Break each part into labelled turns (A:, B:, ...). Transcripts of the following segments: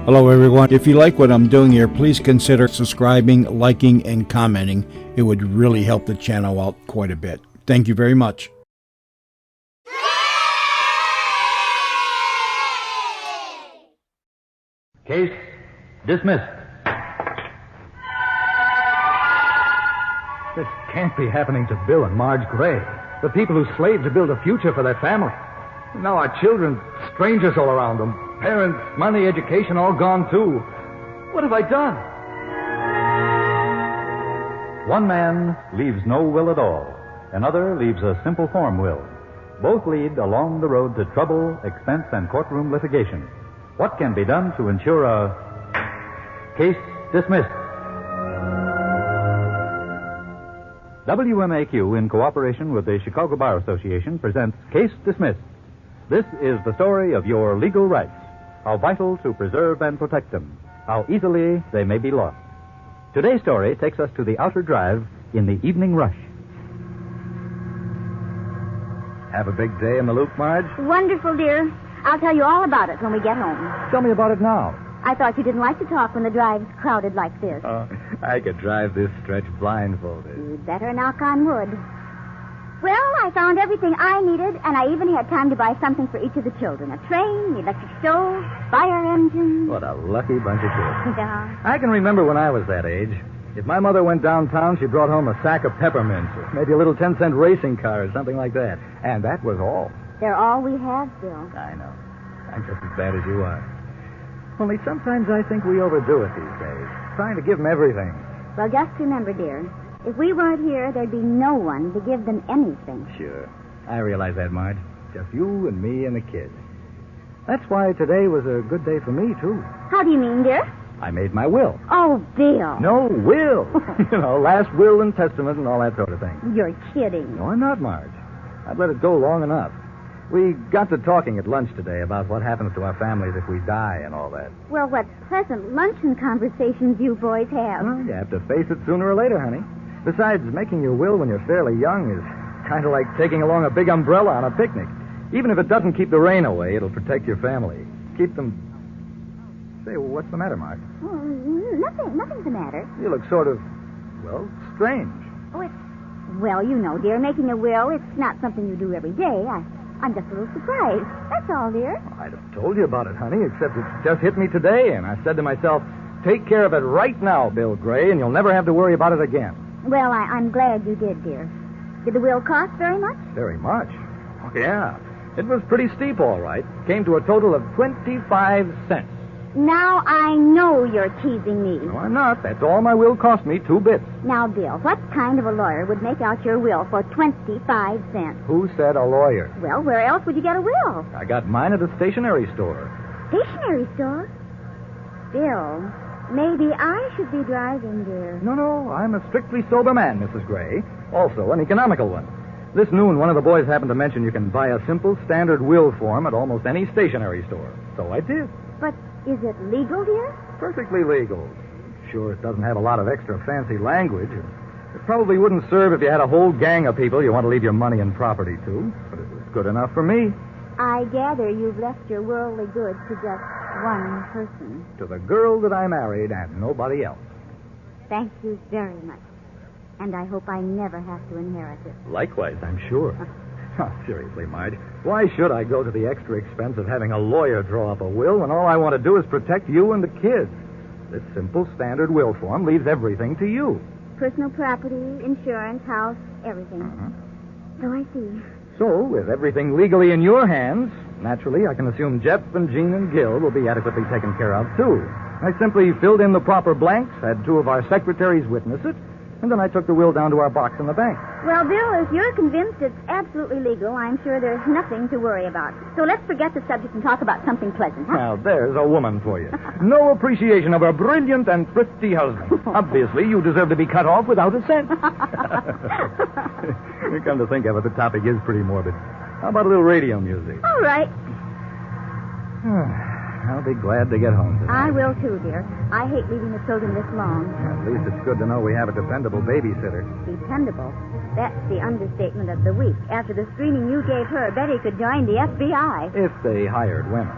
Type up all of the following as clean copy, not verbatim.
A: Hello, everyone. If you like what I'm doing here, please consider subscribing, liking, and commenting. It would really help the channel out quite a bit. Thank you very much.
B: Case dismissed.
C: This can't be happening to Bill and Marge Gray, the people who slaved to build a future for their family. Now our children, strangers all around them. Parents, money, education, all gone too. What have I done?
B: One man leaves no will at all. Another leaves a simple form will. Both lead along the road to trouble, expense, and courtroom litigation. What can be done to ensure a case dismissed? WMAQ, in cooperation with the Chicago Bar Association, presents Case Dismissed. This is the story of your legal rights, how vital to preserve and protect them, how easily they may be lost. Today's story takes us to the outer drive in the evening rush.
C: Have a big day in the loop, Marge?
D: Wonderful, dear. I'll tell you all about it when we get home.
C: Tell me about it now.
D: I thought you didn't like to talk when the drive's crowded like this.
C: I could drive this stretch blindfolded.
D: You'd better knock on wood. Well, I found everything I needed, and I even had time to buy something for each of the children. A train, electric stove, fire engine.
C: What a lucky bunch of kids.
D: Yeah.
C: I can remember when I was that age. If my mother went downtown, she brought home a sack of peppermints, or maybe a little 10-cent racing car or something like that. And that was all.
D: They're all we have, Bill.
C: I know. I'm just as bad as you are. Only sometimes I think we overdo it these days, trying to give them everything.
D: Well, just remember, dear, if we weren't here, there'd be no one to give them anything.
C: Sure. I realize that, Marge. Just you and me and the kids. That's why today was a good day for me, too.
D: How do you mean, dear?
C: I made my will.
D: Oh, Bill.
C: No, will. Last will and testament and all that sort of thing.
D: You're kidding.
C: No, I'm not, Marge. I've let it go long enough. We got to talking at lunch today about what happens to our families if we die and all that.
D: Well, what pleasant luncheon conversations you boys have.
C: Well, you have to face it sooner or later, honey. Besides, making your will when you're fairly young is kind of like taking along a big umbrella on a picnic. Even if it doesn't keep the rain away, it'll protect your family. Keep them... Say, what's the matter, Mark?
D: Oh, nothing's the matter.
C: You look sort of, strange.
D: Oh, well, you know, dear, making a will, it's not something you do every day. I'm just a little surprised. That's all, dear.
C: I'd have told you about it, honey, except it just hit me today, and I said to myself, take care of it right now, Bill Gray, and you'll never have to worry about it again.
D: Well, I'm glad you did, dear. Did the will cost very much?
C: Very much. Oh, yeah. It was pretty steep, all right. Came to a total of 25 cents.
D: Now I know you're teasing me.
C: No, I'm not. That's all my will cost me, 2 bits.
D: Now, Bill, what kind of a lawyer would make out your will for 25 cents?
C: Who said a lawyer?
D: Well, where else would you get a will?
C: I got mine at a stationery store.
D: Stationery store? Bill, maybe I should be driving, dear.
C: No, I'm a strictly sober man, Mrs. Gray. Also an economical one. This noon, one of the boys happened to mention you can buy a simple standard will form at almost any stationery store. So I did.
D: But is it legal, dear?
C: Perfectly legal. Sure, it doesn't have a lot of extra fancy language. It probably wouldn't serve if you had a whole gang of people you want to leave your money and property to. But it was good enough for me.
D: I gather you've left your worldly goods to just one person.
C: To the girl that I married and nobody else.
D: Thank you very much. And I hope I never have to inherit it.
C: Likewise, I'm sure. Oh, seriously, Marge, why should I go to the extra expense of having a lawyer draw up a will when all I want to do is protect you and the kids? This simple standard will form leaves everything to you.
D: Personal property, insurance, house, everything. So I see.
C: So, with everything legally in your hands, naturally, I can assume Jeff and Jean and Gil will be adequately taken care of, too. I simply filled in the proper blanks, had 2 of our secretaries witness it, and then I took the will down to our box in the bank.
D: Well, Bill, if you're convinced it's absolutely legal, I'm sure there's nothing to worry about. So let's forget the subject and talk about something pleasant, huh?
C: Now, there's a woman for you. No appreciation of her brilliant and thrifty husband. Obviously, you deserve to be cut off without a cent. Come to think of it, the topic is pretty morbid. How about a little radio music?
D: All right.
C: I'll be glad to get home today.
D: I will, too, dear. I hate leaving the children this long.
C: At least it's good to know we have a dependable babysitter.
D: Dependable? That's the understatement of the week. After the screening you gave her, Betty could join the FBI.
C: If they hired women.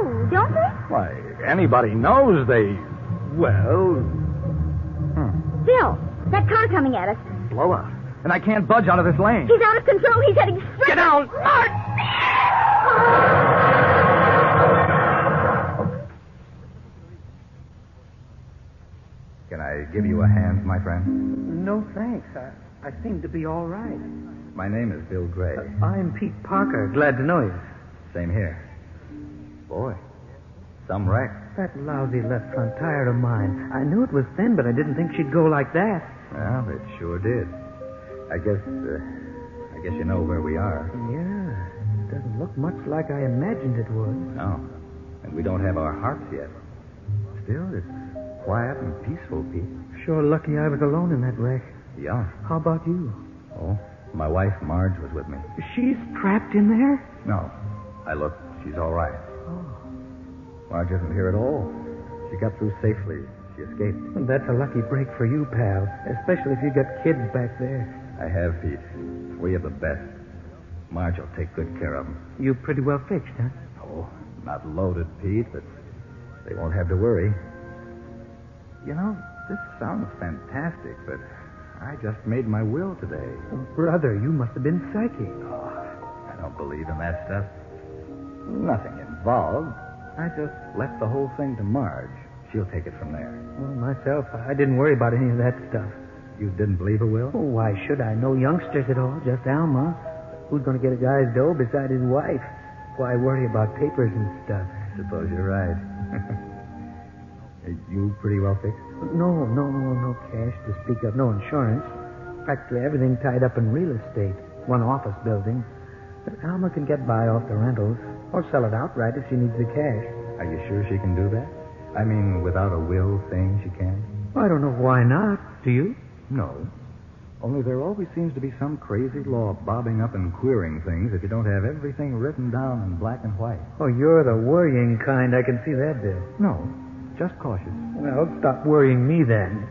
D: do, don't they?
C: Why, anybody knows they... Well...
D: Bill, that car coming at us.
C: Blowout. And I can't budge out of this lane.
D: He's out of control. He's heading straight...
C: Get down!
D: Mark!
B: Can I give you a hand, my friend?
E: No, thanks. I seem to be all right.
B: My name is Bill Gray.
E: I'm Pete Parker. Glad to know you.
B: Same here. Boy, some wreck.
E: That lousy left front tire of mine. I knew it was thin, but I didn't think she'd go like that.
B: Well, it sure did. I guess you know where we are.
E: Yeah. Doesn't look much like I imagined it would.
B: No. And we don't have our hearts yet. Still, it's quiet and peaceful, Pete.
E: Sure lucky I was alone in that wreck.
B: Yeah.
E: How about you?
B: Oh, my wife, Marge, was with me.
E: She's trapped in there?
B: No. I looked. She's all right.
E: Oh.
B: Marge isn't here at all. She got through safely. She escaped.
E: Well, that's a lucky break for you, pal. Especially if you got kids back there.
B: I have, Pete. 3 of the best. Marge will take good care of them.
E: You pretty well fixed, huh?
B: Oh, not loaded, Pete, but they won't have to worry. You know, this sounds fantastic, but I just made my will today.
E: Oh, brother, you must have been psychic.
B: Oh, I don't believe in that stuff. Nothing involved. I just left the whole thing to Marge. She'll take it from there.
E: Well, myself, I didn't worry about any of that stuff.
B: You didn't believe a will?
E: Oh, why should I? No youngsters at all, just Alma. Who's going to get a guy's dough beside his wife? Why worry about papers and stuff?
B: Suppose you're right. You pretty well fixed?
E: No cash to speak of, no insurance. Practically everything tied up in real estate. One office building. But Alma can get by off the rentals, or sell it outright if she needs the cash.
B: Are you sure she can do that? I mean, without a will saying she can?
E: Well, I don't know why not. Do you?
B: No. Only there always seems to be some crazy law bobbing up and queering things if you don't have everything written down in black and white.
E: Oh, you're the worrying kind. I can see that, Bill.
B: No, just cautious.
E: Well, stop worrying me then.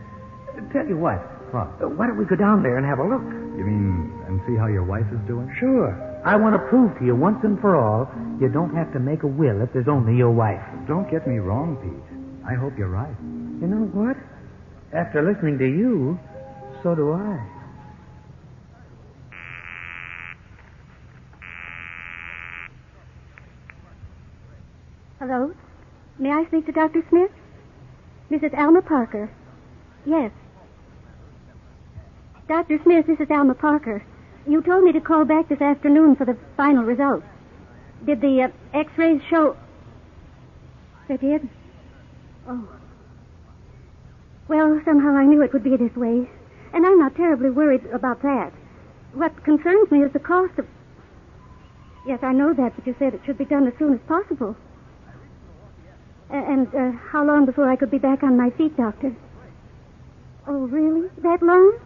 E: Tell you what.
B: What?
E: Why don't we go down there and have a look?
B: You mean, and see how your wife is doing?
E: Sure. I want to prove to you once and for all, you don't have to make a will if there's only your wife.
B: Don't get me wrong, Pete. I hope you're right.
E: You know what? After listening to you, so do I.
D: Hello? May I speak to Dr. Smith? This is Alma Parker. Yes. Dr. Smith, this is Alma Parker. You told me to call back this afternoon for the final results. Did the x-rays show... They did? Oh. Well, somehow I knew it would be this way. And I'm not terribly worried about that. What concerns me is the cost of... Yes, I know that, but you said it should be done as soon as possible. And how long before I could be back on my feet, Doctor? Oh, really? That long?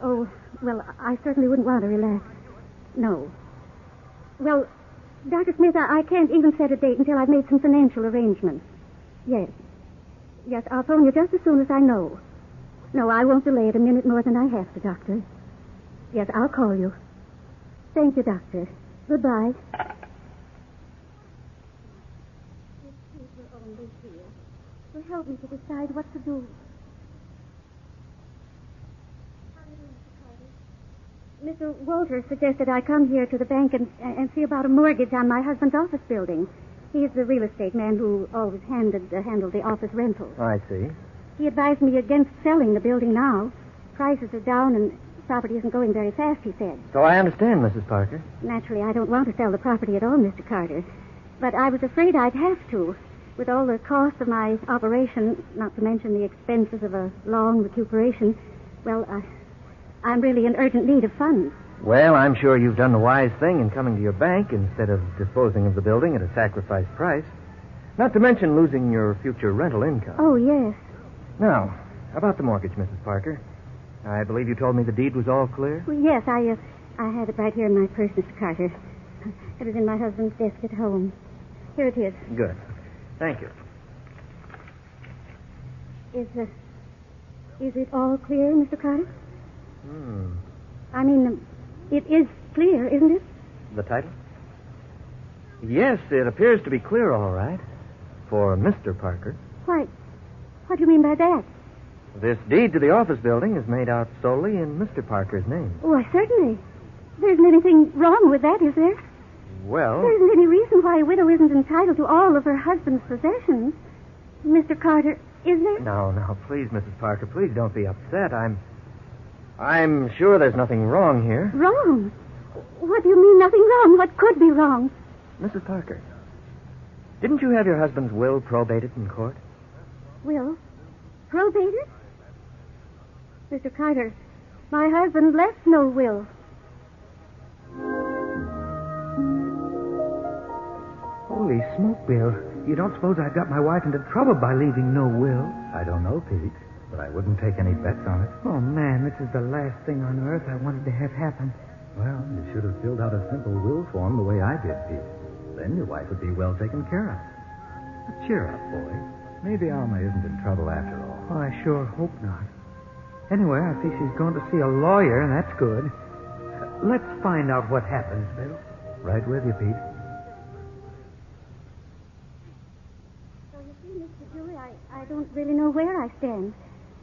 D: Oh, well, I certainly wouldn't want to relax. No. Well, Dr. Smith, I can't even set a date until I've made some financial arrangements. Yes. Yes, I'll phone you just as soon as I know. No, I won't delay it a minute more than I have to, Doctor. Yes, I'll call you. Thank you, Doctor. Goodbye. Will help me to decide what to do. Mr. Walters suggested I come here to the bank and see about a mortgage on my husband's office building. He's the real estate man who always handled the office rentals.
E: I see.
D: He advised me against selling the building now. Prices are down and property isn't going very fast, he said.
E: So I understand, Mrs. Parker.
D: Naturally, I don't want to sell the property at all, Mr. Carter. But I was afraid I'd have to. With all the costs of my operation, not to mention the expenses of a long recuperation, well, I'm really in urgent need of funds.
E: Well, I'm sure you've done the wise thing in coming to your bank instead of disposing of the building at a sacrificed price. Not to mention losing your future rental income.
D: Oh, yes.
E: Now, about the mortgage, Mrs. Parker. I believe you told me the deed was all clear?
D: Well, yes, I had it right here in my purse, Mr. Carter. It was in my husband's desk at home. Here it is.
E: Good. Thank you.
D: Is it all clear, Mr. Carter? I mean, it is clear, isn't it?
E: The title?
C: Yes, it appears to be clear, all right. For Mr. Parker.
D: Why, what do you mean by that?
C: This deed to the office building is made out solely in Mr. Parker's name.
D: Why, certainly. There isn't anything wrong with that, is there?
C: Well...
D: There isn't any reason why a widow isn't entitled to all of her husband's possessions. Mr. Carter, is there?
C: No, please, Mrs. Parker, please don't be upset. I'm sure there's nothing wrong here.
D: Wrong? What do you mean, nothing wrong? What could be wrong?
C: Mrs. Parker, didn't you have your husband's will probated in court?
D: Will? Probated? Mr. Carter, my husband left no will.
E: Holy smoke, Bill. You don't suppose I got my wife into trouble by leaving no will?
B: I don't know, Pete, but I wouldn't take any bets on it.
E: Oh, man, this is the last thing on earth I wanted to have happen.
B: Well, you should have filled out a simple will form the way I did, Pete. Then your wife would be well taken care of. But cheer up, boy. Maybe Alma isn't in trouble after all.
E: Oh, I sure hope not. Anyway, I see she's going to see a lawyer, and that's good. Let's find out what happens, Bill.
B: Right with you, Pete.
D: So you see, Mr. Dewey, I don't really know where I stand.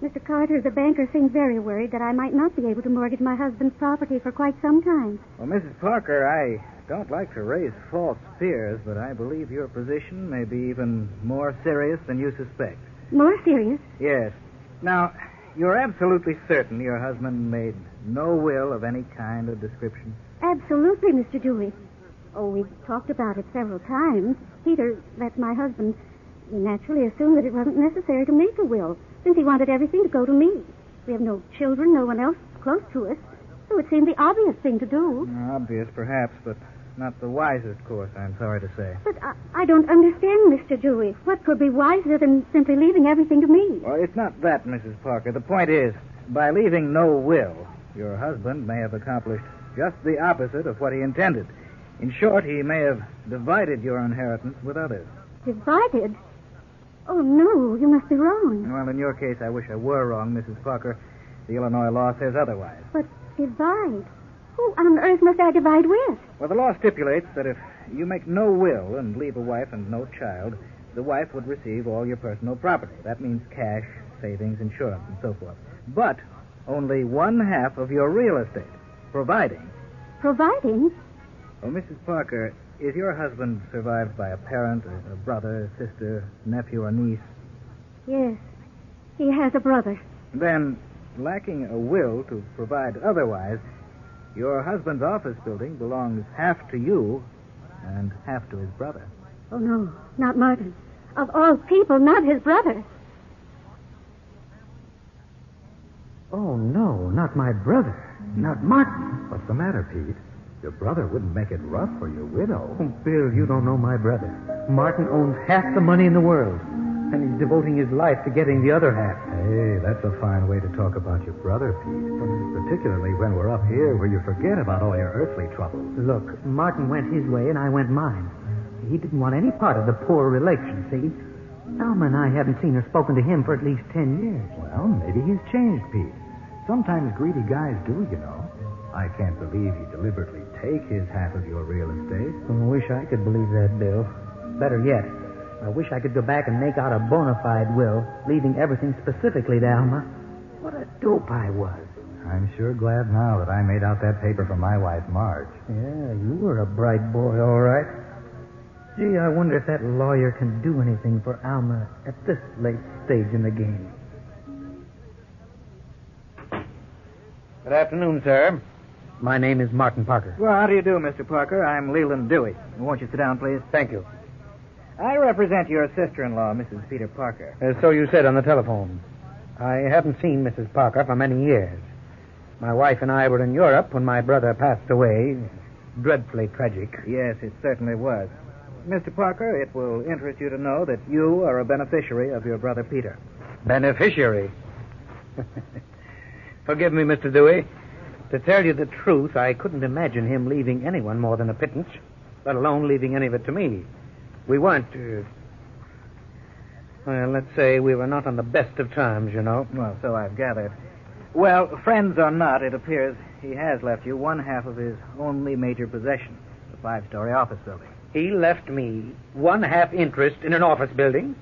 D: Mr. Carter, the banker, seemed very worried that I might not be able to mortgage my husband's property for quite some time.
F: Well, Mrs. Parker, I don't like to raise false fears, but I believe your position may be even more serious than you suspect.
D: More serious?
F: Yes. Now, you're absolutely certain your husband made no will of any kind or description?
D: Absolutely, Mr. Dewey. Oh, we've talked about it several times. Peter, that's my husband, he naturally assumed that it wasn't necessary to make a will, since he wanted everything to go to me. We have no children, no one else close to us, so it seemed the obvious thing to do.
F: Obvious, perhaps, but not the wisest course, I'm sorry to say.
D: But I don't understand, Mr. Dewey. What could be wiser than simply leaving everything to me?
F: Well, it's not that, Mrs. Parker. The point is, by leaving no will, your husband may have accomplished just the opposite of what he intended. In short, he may have divided your inheritance with others.
D: Divided? Oh, no, you must be wrong.
F: Well, in your case, I wish I were wrong, Mrs. Parker. The Illinois law says otherwise.
D: But divide? Who on earth must I divide with?
F: Well, the law stipulates that if you make no will and leave a wife and no child, the wife would receive all your personal property. That means cash, savings, insurance, and so forth. But only 1/2 of your real estate, providing.
D: Providing?
F: Well, Mrs. Parker, is your husband survived by a parent, a brother, sister, nephew, or niece?
D: Yes. He has a brother.
F: Then, lacking a will to provide otherwise, your husband's office building belongs half to you and half to his brother.
D: Oh, no, not Martin. Of all people, not his brother.
E: Oh, no, not my brother. Not Martin.
B: What's the matter, Pete? Your brother wouldn't make it rough for your widow.
E: Oh, Bill, you don't know my brother. Martin owns half the money in the world, and he's devoting his life to getting the other half.
B: Hey, that's a fine way to talk about your brother, Pete. Particularly when we're up here where you forget about all your earthly troubles.
E: Look, Martin went his way and I went mine. He didn't want any part of the poor relation, see? Alma and I haven't seen or spoken to him for at least 10 years.
B: Well, maybe he's changed, Pete. Sometimes greedy guys do, you know. I can't believe he deliberately take his half of your real estate.
E: I wish I could believe that, Bill. Better yet, I wish I could go back and make out a bona fide will, leaving everything specifically to Alma. What a dope I was.
B: I'm sure glad now that I made out that paper for my wife, Marge.
E: Yeah, you were a bright boy, all right. Gee, I wonder if that lawyer can do anything for Alma at this late stage in the game.
C: Good afternoon, sir.
E: My name is Martin Parker.
F: Well, how do you do, Mr. Parker? I'm Leland Dewey. Won't you sit down, please?
C: Thank you.
F: I represent your sister-in-law, Mrs. Peter Parker.
C: So you said on the telephone. I haven't seen Mrs. Parker for many years. My wife and I were in Europe when my brother passed away. Dreadfully tragic.
F: Yes, it certainly was. Mr. Parker, it will interest you to know that you are a beneficiary of your brother Peter.
C: Beneficiary? Forgive me, Mr. Dewey. To tell you the truth, I couldn't imagine him leaving anyone more than a pittance, let alone leaving any of it to me. We weren't, well, let's say we were not on the best of terms, you know.
F: Well, so I've gathered. Well, friends or not, it appears he has left you 1/2 of his only major possession, the 5-story office building.
E: He left me 1/2 interest in an office building?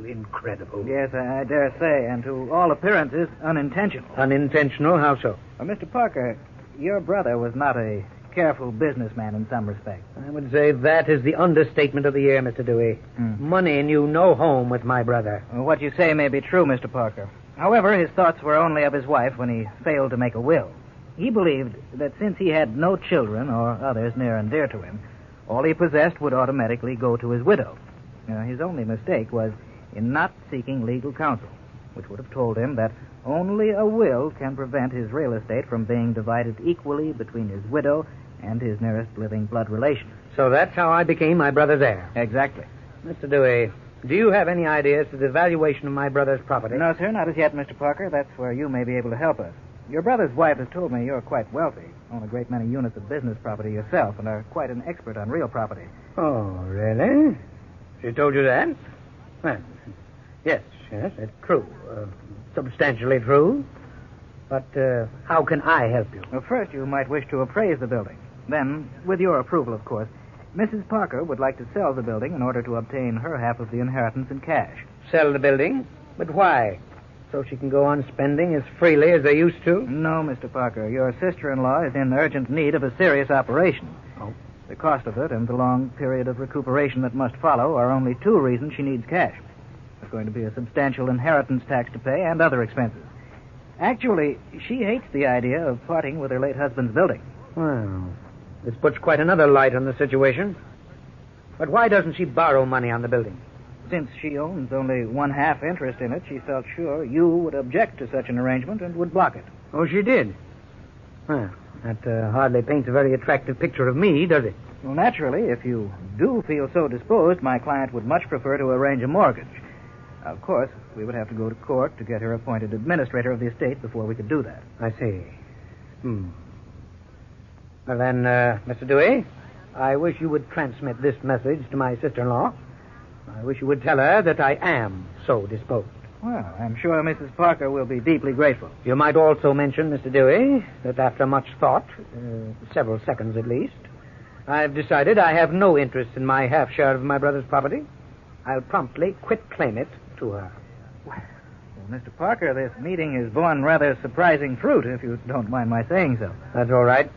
E: Incredible.
F: Yes, I dare say, and to all appearances, unintentional.
E: Unintentional? How so?
F: Mr. Parker, your brother was not a careful businessman in some respects.
E: I would say that is the understatement of the year, Mr. Dewey. Money knew no home with my brother.
F: Well, what you say may be true, Mr. Parker. However, his thoughts were only of his wife when he failed to make a will. He believed that since he had no children or others near and dear to him, all he possessed would automatically go to his widow. His only mistake was in not seeking legal counsel, which would have told him that only a will can prevent his real estate from being divided equally between his widow and his nearest living blood relation.
E: So that's how I became my brother's heir.
F: Exactly.
E: Mr. Dewey, do you have any idea as to the valuation of my brother's property?
F: No, sir, not as yet, Mr. Parker. That's where you may be able to help us. Your brother's wife has told me you're quite wealthy, own a great many units of business property yourself, and are quite an expert on real property.
E: Oh, really? She told you that? Well, yes, that's true. Substantially true. But how can I help you?
F: Well, first, you might wish to appraise the building. Then, with your approval, of course, Mrs. Parker would like to sell the building in order to obtain her half of the inheritance in cash.
E: Sell the building? But why? So she can go on spending as freely as they used to?
F: No, Mr. Parker. Your sister-in-law is in urgent need of a serious operation.
E: Oh.
F: The cost of it and the long period of recuperation that must follow are only two reasons she needs cash. There's going to be a substantial inheritance tax to pay and other expenses. Actually, she hates the idea of parting with her late husband's building.
E: Well, this puts quite another light on the situation. But why doesn't she borrow money on the building?
F: Since she owns only 1/2 interest in it, she felt sure you would object to such an arrangement and would block it.
E: Oh, she did? Well, that hardly paints a very attractive picture of me, does it?
F: Well, naturally, if you do feel so disposed, my client would much prefer to arrange a mortgage. Of course, we would have to go to court to get her appointed administrator of the estate before we could do that.
E: I see. Well, then, Mr. Dewey, I wish you would transmit this message to my sister-in-law. I wish you would tell her that I am so disposed.
F: Well, I'm sure Mrs. Parker will be deeply grateful.
E: You might also mention, Mr. Dewey, that after much thought, several seconds at least, I've decided I have no interest in my half share of my brother's property. I'll promptly quit claim it to her.
F: Well, Mr. Parker, this meeting has borne rather surprising fruit, if you don't mind my saying so.
E: That's all right.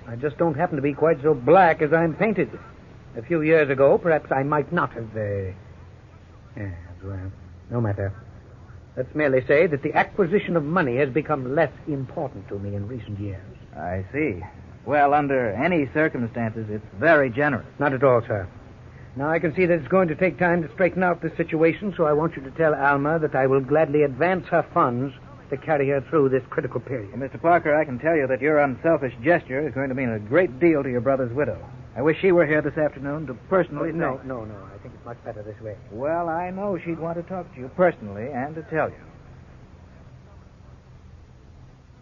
E: I just don't happen to be quite so black as I'm painted. A few years ago, perhaps I might not have, well, no matter. Let's merely say that the acquisition of money has become less important to me in recent years.
F: I see. Well, under any circumstances, it's very generous.
E: Not at all, sir. Now, I can see that it's going to take time to straighten out the situation, so I want you to tell Alma that I will gladly advance her funds to carry her through this critical period.
F: Well, Mr. Parker, I can tell you that your unselfish gesture is going to mean a great deal to your brother's widow. I wish she were here this afternoon to personally
E: No. I think it's much better this way.
F: Well, I know she'd want to talk to you personally and to tell you.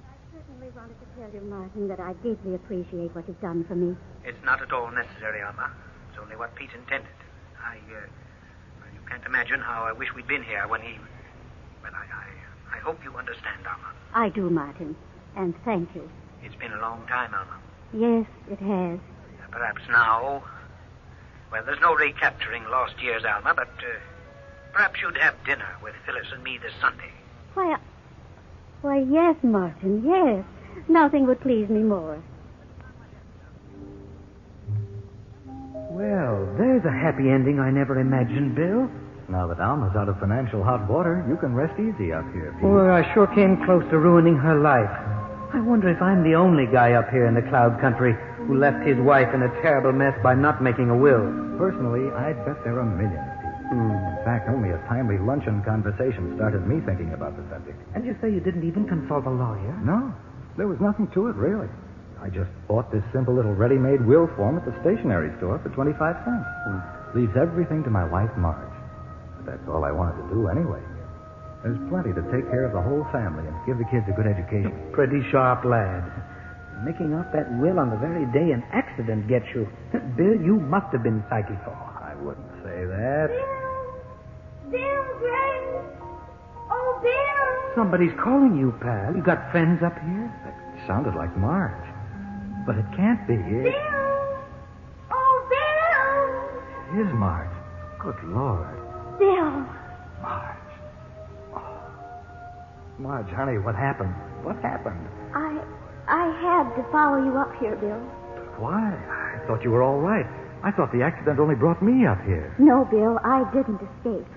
D: I certainly wanted to tell you, Martin, that I deeply appreciate what you've done for me.
E: It's not at all necessary, Alma. It's only what Pete intended. You can't imagine how I wish we'd been here when he... Well, I hope you understand, Alma.
D: I do, Martin, and thank you.
E: It's been a long time, Alma.
D: Yes, it has.
E: Perhaps now... Well, there's no recapturing lost years, Alma, but perhaps you'd have dinner with Phyllis and me this Sunday.
D: Why, yes, Martin, yes. Nothing would please me more.
C: Well, there's a happy ending I never imagined, Bill.
B: Now that Alma's out of financial hot water, you can rest easy up here, Pete.
E: Boy, I sure came close to ruining her life. I wonder if I'm the only guy up here in the cloud country who left his wife in a terrible mess by not making a will.
B: Personally, I'd bet there are millions, Pete. In fact, only a timely luncheon conversation started me thinking about the subject.
E: And you say you didn't even consult a lawyer?
B: No, there was nothing to it, really. I just bought this simple little ready-made will form at the stationery store for 25 cents. Leaves everything to my wife, Marge. But that's all I wanted to do anyway. There's plenty to take care of the whole family and give the kids a good education.
E: Pretty sharp lad. Making out that will on the very day an accident gets you. Bill, you must have been psychical.
B: I wouldn't say that.
D: Bill, Grace! Oh, Bill!
E: Somebody's calling you, pal. You got friends up here?
B: That sounded like Marge.
C: But it can't be.
D: Bill! Oh, Bill!
C: It is Marge. Good Lord.
D: Bill!
C: Marge. Oh. Marge, honey, what happened? What happened?
D: I had to follow you up here, Bill.
C: Why? I thought you were all right. I thought the accident only brought me up here.
D: No, Bill, I didn't escape.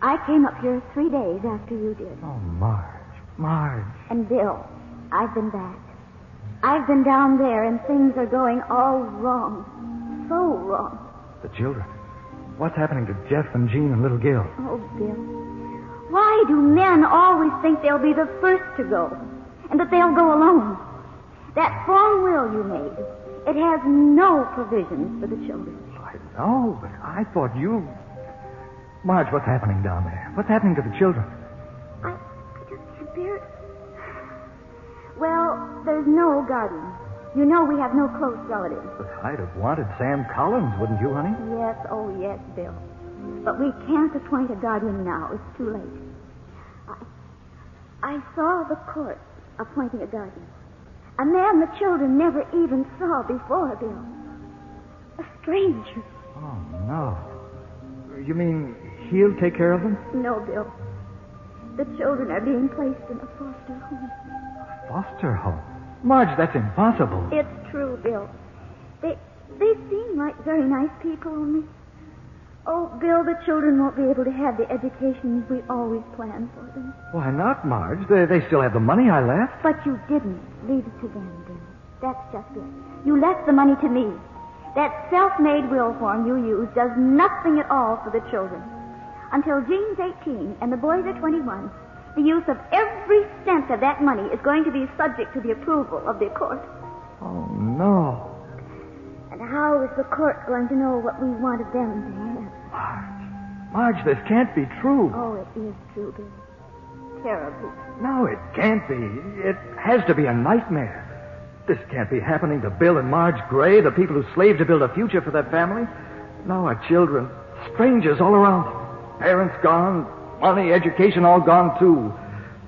D: I came up here 3 days after you did.
C: Oh, Marge. Marge.
D: And, Bill, I've been back. I've been down there, and things are going all wrong. So wrong.
C: The children. What's happening to Jeff and Jean and little Gil?
D: Oh, Bill. Why do men always think they'll be the first to go, and that they'll go alone? That form will you made, it has no provisions for the children.
C: I know, but I thought you... Marge, what's happening down there? What's happening to the children?
D: I just can't bear it. Well, there's no guardian. You know we have no close relatives.
C: But I'd have wanted Sam Collins, wouldn't you, honey?
D: Yes, oh yes, Bill. But we can't appoint a guardian now. It's too late. I saw the court appointing a guardian. A man the children never even saw before, Bill. A stranger.
C: Oh, no. You mean he'll take care of them?
D: No, Bill. The children are being placed in a foster home.
C: Foster home? Marge, that's impossible.
D: It's true, Bill. They seem like very nice people, only... Oh, Bill, the children won't be able to have the education we always planned for them.
C: Why not, Marge? They still have the money I left.
D: But you didn't leave it to them, Bill. That's just it. You left the money to me. That self-made will form you use does nothing at all for the children. Until Jean's 18 and the boys are 21, the use of every cent of that money is going to be subject to the approval of the court.
C: Oh, no.
D: And how is the court going to know what we wanted them to have?
C: Marge, this can't be true.
D: Oh, it is true, Bill. Terribly.
C: No, it can't be. It has to be a nightmare. This can't be happening to Bill and Marge Gray, the people who slaved to build a future for their family. Now our children, strangers all around them. Parents gone, money, education all gone too.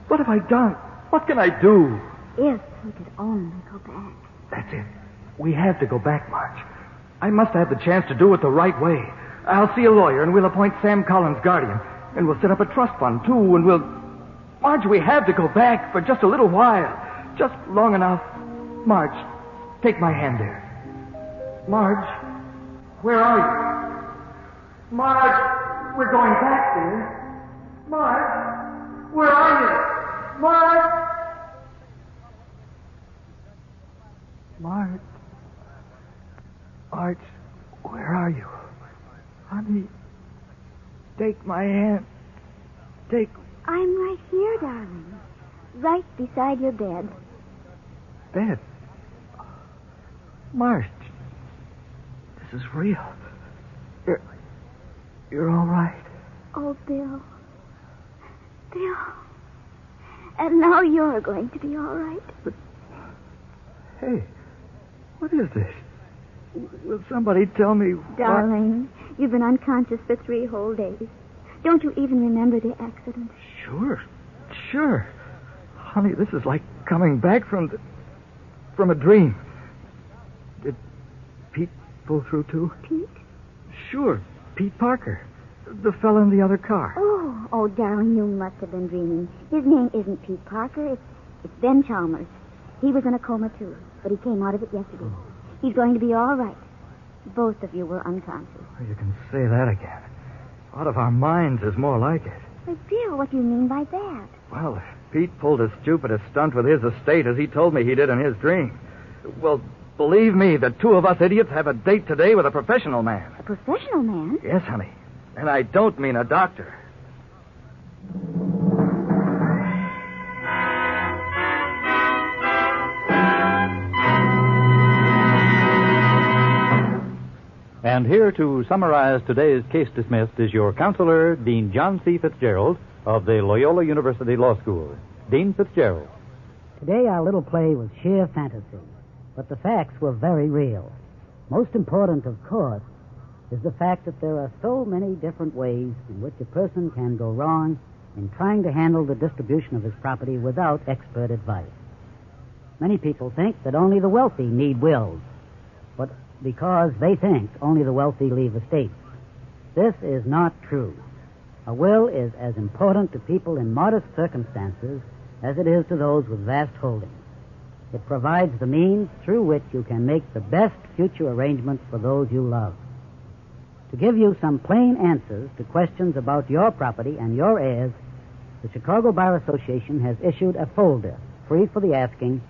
C: What have I done? What can I do?
D: If we could only go back.
C: That's it. We have to go back, Marge. I must have the chance to do it the right way. I'll see a lawyer, and we'll appoint Sam Collins guardian. And we'll set up a trust fund, too, and we'll... Marge, we have to go back for just a little while. Just long enough. Marge, take my hand there. Marge, where are you? Marge, we're going back there. Marge, where are you? Marge! Marge. Marge, where are you? Honey, take my hand.
D: I'm right here, darling. Right beside your bed.
C: Bed? Marge, this is real. You're all right.
D: Oh, Bill. Bill. And now you're going to be all right.
C: But, hey, what is this? Will somebody tell me
D: Darling, you've been unconscious for 3 whole days. Don't you even remember the accident?
C: Sure. Honey, this is like coming back from a dream. Did Pete pull through, too?
D: Pete?
C: Sure, Pete Parker. The fellow in the other car.
D: Oh, darling, you must have been dreaming. His name isn't Pete Parker. It's Ben Chalmers. He was in a coma, too, but he came out of it yesterday. He's going to be all right. Both of you were unconscious.
C: You can say that again. Out of our minds is more like it.
D: But, Bill, what do you mean by that?
C: Well, if Pete pulled as stupid a stunt with his estate as he told me he did in his dream, well, believe me, the 2 of us idiots have a date today with a professional man.
D: A professional man?
C: Yes, honey. And I don't mean a doctor.
B: And here to summarize today's case dismissed is your counselor, Dean John C. Fitzgerald of the Loyola University Law School. Dean Fitzgerald.
G: Today our little play was sheer fantasy, but the facts were very real. Most important, of course, is the fact that there are so many different ways in which a person can go wrong in trying to handle the distribution of his property without expert advice. Many people think that only the wealthy need wills, but because they think only the wealthy leave estates. This is not true. A will is as important to people in modest circumstances as it is to those with vast holdings. It provides the means through which you can make the best future arrangements for those you love. To give you some plain answers to questions about your property and your heirs, the Chicago Bar Association has issued a folder, free for the asking,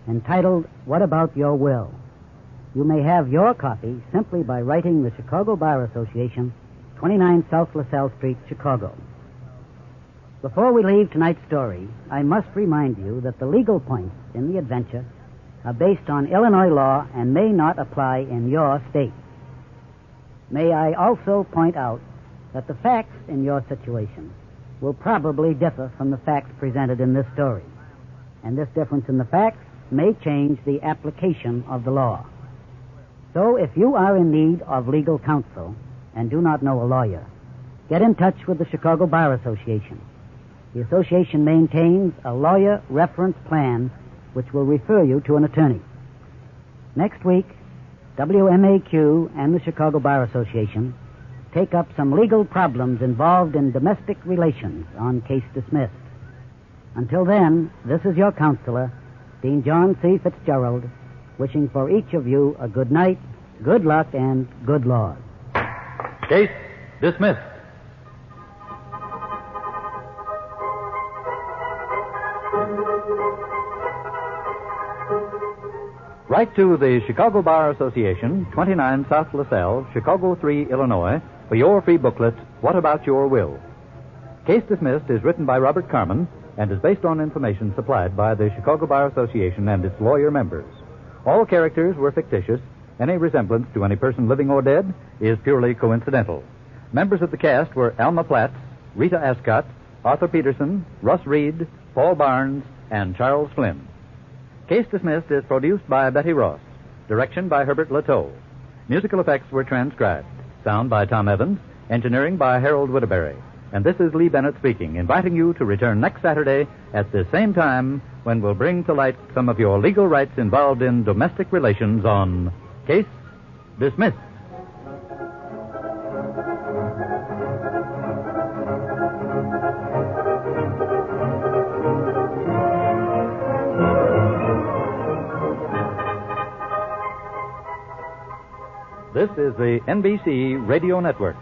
G: entitled, What About Your Will? You may have your copy simply by writing the Chicago Bar Association, 29 South LaSalle Street, Chicago. Before we leave tonight's story, I must remind you that the legal points in the adventure are based on Illinois law and may not apply in your state. May I also point out that the facts in your situation will probably differ from the facts presented in this story, and this difference in the facts may change the application of the law. So if you are in need of legal counsel and do not know a lawyer, get in touch with the Chicago Bar Association. The association maintains a lawyer reference plan which will refer you to an attorney. Next week, WMAQ and the Chicago Bar Association take up some legal problems involved in domestic relations on Case Dismissed. Until then, this is your counselor, Dean John C. Fitzgerald, wishing for each of you a good night, good luck, and good laws.
B: Case dismissed. Write to the Chicago Bar Association, 29 South LaSalle, Chicago 3, Illinois, for your free booklet, What About Your Will? Case Dismissed is written by Robert Carmen and is based on information supplied by the Chicago Bar Association and its lawyer members. All characters were fictitious. Any resemblance to any person living or dead is purely coincidental. Members of the cast were Alma Platts, Rita Ascott, Arthur Peterson, Russ Reed, Paul Barnes, and Charles Flynn. Case Dismissed is produced by Betty Ross. Direction by Herbert Lateau. Musical effects were transcribed. Sound by Tom Evans. Engineering by Harold Whittaberry. And this is Lee Bennett speaking, inviting you to return next Saturday at the same time when we'll bring to light some of your legal rights involved in domestic relations on Case Dismissed. This is the NBC Radio Network.